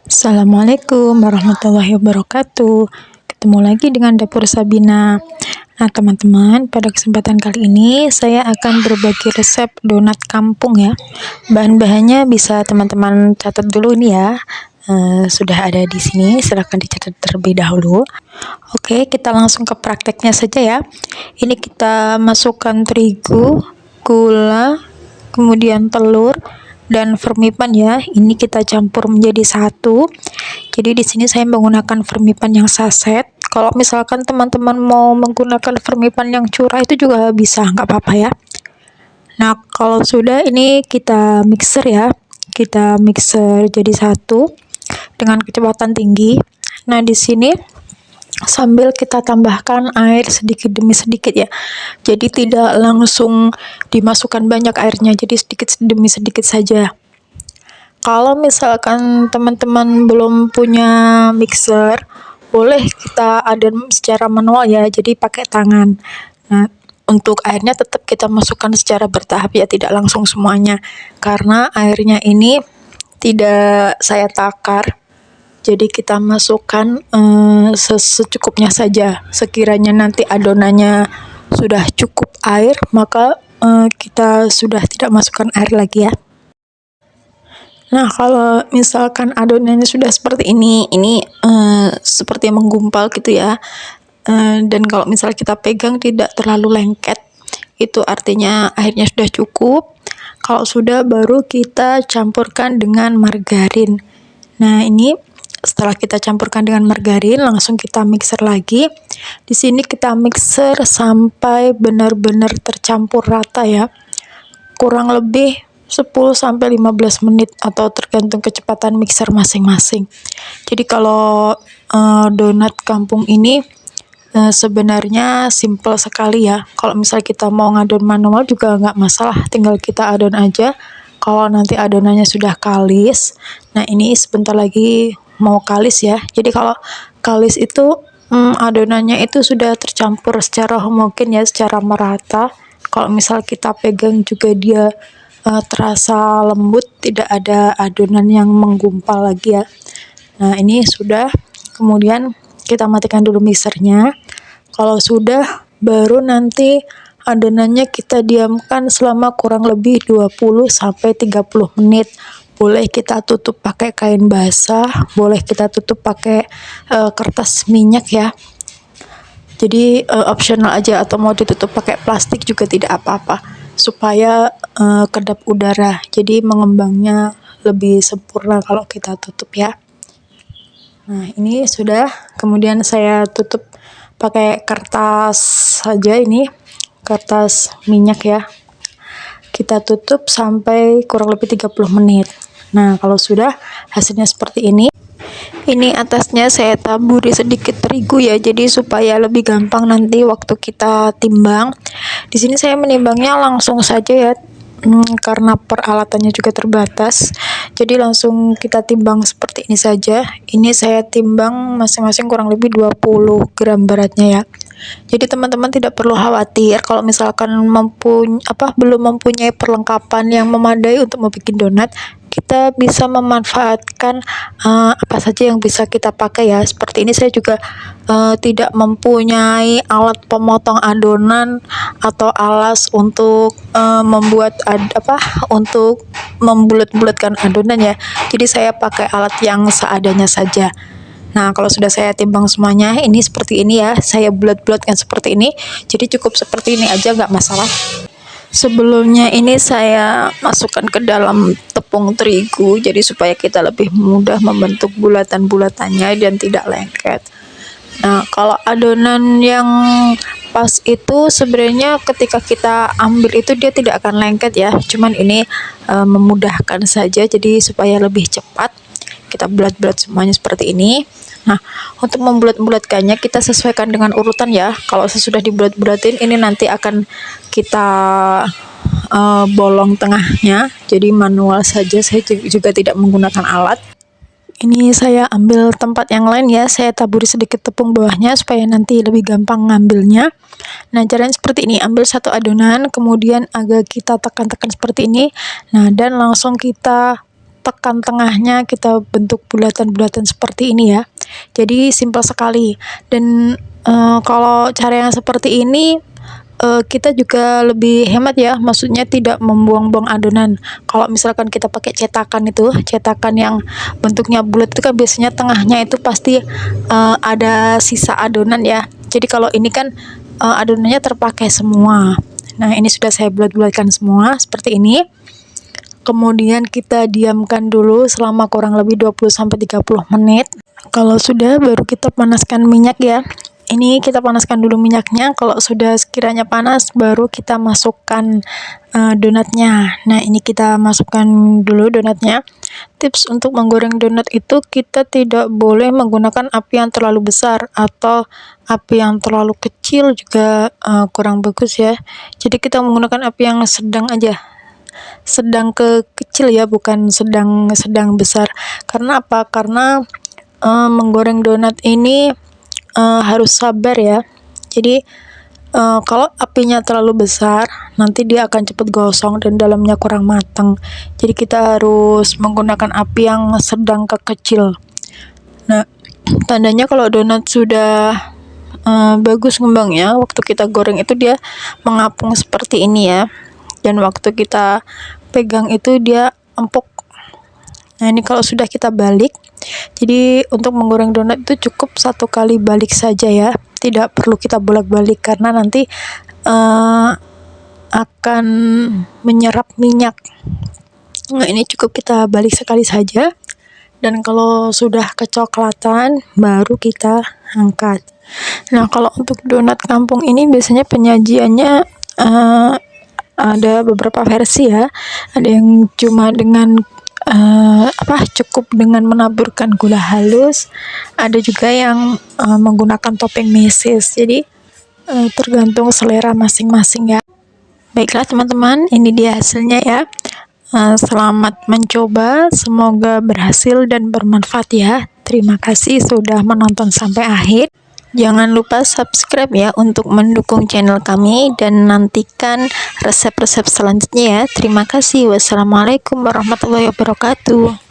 Assalamualaikum warahmatullahi wabarakatuh. Ketemu lagi dengan Dapur Sabina. Nah, teman-teman, pada kesempatan kali ini saya akan berbagi resep donat kampung ya. Bahan-bahannya bisa teman-teman catat dulu nih ya. Sudah ada di sini, silahkan dicatat terlebih dahulu. Oke, kita langsung ke prakteknya saja ya. Ini kita masukkan terigu, gula, kemudian telur dan vermipan ya. Ini kita campur menjadi satu. Jadi di sini saya menggunakan vermipan yang saset. Kalau misalkan teman-teman mau menggunakan vermipan yang curah itu juga bisa, nggak apa-apa ya. Nah, kalau sudah ini kita mixer ya. Kita mixer jadi satu dengan kecepatan tinggi. Nah, di sini sambil kita tambahkan air sedikit demi sedikit ya. Jadi tidak langsung dimasukkan banyak airnya, jadi sedikit demi sedikit saja. Kalau misalkan teman-teman belum punya mixer, boleh kita adon secara manual ya, jadi pakai tangan. Nah, untuk airnya tetap kita masukkan secara bertahap ya, tidak langsung semuanya. Karena airnya ini tidak saya takar, jadi kita masukkan secukupnya saja. Sekiranya nanti adonannya sudah cukup air, maka kita sudah tidak masukkan air lagi ya. Nah, kalau misalkan adonannya sudah seperti ini seperti menggumpal gitu ya. Dan kalau misal kita pegang tidak terlalu lengket, itu artinya airnya sudah cukup. Kalau sudah, baru kita campurkan dengan margarin. Nah, ini setelah kita campurkan dengan margarin, langsung kita mixer lagi. Di sini kita mixer sampai benar-benar tercampur rata ya. Kurang lebih 10-15 menit atau tergantung kecepatan mixer masing-masing. Jadi kalau donat kampung ini sebenarnya simple sekali ya. Kalau misalnya kita mau ngadon manual juga nggak masalah, tinggal kita adon aja. Kalau nanti adonannya sudah kalis, nah ini sebentar lagi mau kalis ya. Jadi kalau kalis itu adonannya itu sudah tercampur secara homogen ya, secara merata. Kalau misal kita pegang juga dia terasa lembut, tidak ada adonan yang menggumpal lagi ya. Nah, ini sudah. Kemudian kita matikan dulu mixernya. Kalau sudah, baru nanti adonannya kita diamkan selama kurang lebih 20-30 menit. Boleh kita tutup pakai kain basah, boleh kita tutup pakai kertas minyak ya. Jadi optional aja, atau mau ditutup pakai plastik juga tidak apa-apa, supaya kedap udara, jadi mengembangnya lebih sempurna kalau kita tutup ya. Nah, ini sudah. Kemudian saya tutup pakai kertas saja, ini kertas minyak ya. Kita tutup sampai kurang lebih 30 menit. Nah, kalau sudah, hasilnya seperti ini. Ini atasnya saya taburi sedikit terigu ya, jadi supaya lebih gampang nanti waktu kita timbang. Di sini saya menimbangnya langsung saja ya, karena peralatannya juga terbatas. Jadi langsung kita timbang seperti ini saja. Ini saya timbang masing-masing kurang lebih 20 gram beratnya ya. Jadi teman-teman tidak perlu khawatir kalau misalkan belum mempunyai perlengkapan yang memadai untuk membuat donat. Kita bisa memanfaatkan apa saja yang bisa kita pakai ya. Seperti ini saya juga tidak mempunyai alat pemotong adonan atau alas untuk untuk membulat-bulatkan adonan ya. Jadi saya pakai alat yang seadanya saja. Nah, kalau sudah saya timbang semuanya, ini seperti ini ya. Saya bulat-bulatkan seperti ini. Jadi cukup seperti ini aja, nggak masalah. Sebelumnya ini saya masukkan ke dalam tepung terigu, jadi supaya kita lebih mudah membentuk bulatan-bulatannya dan tidak lengket. Nah, kalau adonan yang pas itu sebenarnya ketika kita ambil itu dia tidak akan lengket ya. Cuman ini memudahkan saja, jadi supaya lebih cepat. Kita bulat-bulat semuanya seperti ini. Nah, untuk membulat-bulatkannya kita sesuaikan dengan urutan ya. Kalau sesudah dibulat-bulatin, ini nanti akan kita bolong tengahnya. Jadi manual saja, saya juga tidak menggunakan alat. Ini saya ambil tempat yang lain ya, saya taburi sedikit tepung bawahnya supaya nanti lebih gampang ngambilnya. Nah, caranya seperti ini, ambil satu adonan, kemudian agak kita tekan-tekan seperti ini. Nah, dan langsung kita tekan tengahnya, kita bentuk bulatan-bulatan seperti ini ya. Jadi simpel sekali. Dan kalau cara yang seperti ini kita juga lebih hemat ya, maksudnya tidak membuang-buang adonan. Kalau misalkan kita pakai cetakan itu, cetakan yang bentuknya bulat itu kan biasanya tengahnya itu pasti ada sisa adonan ya. Jadi kalau ini kan adonannya terpakai semua. Nah, ini sudah saya bulat-bulatkan semua seperti ini. Kemudian kita diamkan dulu selama kurang lebih 20-30 menit. Kalau sudah, baru kita panaskan minyak ya. Ini kita panaskan dulu minyaknya. Kalau sudah sekiranya panas, baru kita masukkan donatnya. Nah, ini kita masukkan dulu donatnya. Tips untuk menggoreng donat itu, kita tidak boleh menggunakan api yang terlalu besar atau api yang terlalu kecil juga kurang bagus ya. Jadi kita menggunakan api yang sedang aja, sedang ke kecil ya, bukan sedang besar. Karena apa? Karena menggoreng donat ini harus sabar ya. Jadi kalau apinya terlalu besar, nanti dia akan cepat gosong dan dalamnya kurang matang. Jadi kita harus menggunakan api yang sedang ke kecil. Nah, tandanya kalau donat sudah bagus ngembangnya, waktu kita goreng itu dia mengapung seperti ini ya. Dan waktu kita pegang itu dia empuk. Nah, ini kalau sudah kita balik. Jadi untuk menggoreng donat itu cukup 1 kali balik saja ya, tidak perlu kita bolak-balik karena nanti akan menyerap minyak. Nah, ini cukup kita balik sekali saja, dan kalau sudah kecoklatan baru kita angkat. Nah, kalau untuk donat kampung ini biasanya penyajiannya ada beberapa versi ya. Ada yang cuma dengan cukup dengan menaburkan gula halus, ada juga yang menggunakan topping meses. Jadi tergantung selera masing-masing ya. Baiklah teman-teman, ini dia hasilnya ya. Selamat mencoba, semoga berhasil dan bermanfaat ya. Terima kasih sudah menonton sampai akhir. Jangan lupa subscribe ya untuk mendukung channel kami, dan nantikan resep-resep selanjutnya ya. Terima kasih. Wassalamualaikum warahmatullahi wabarakatuh.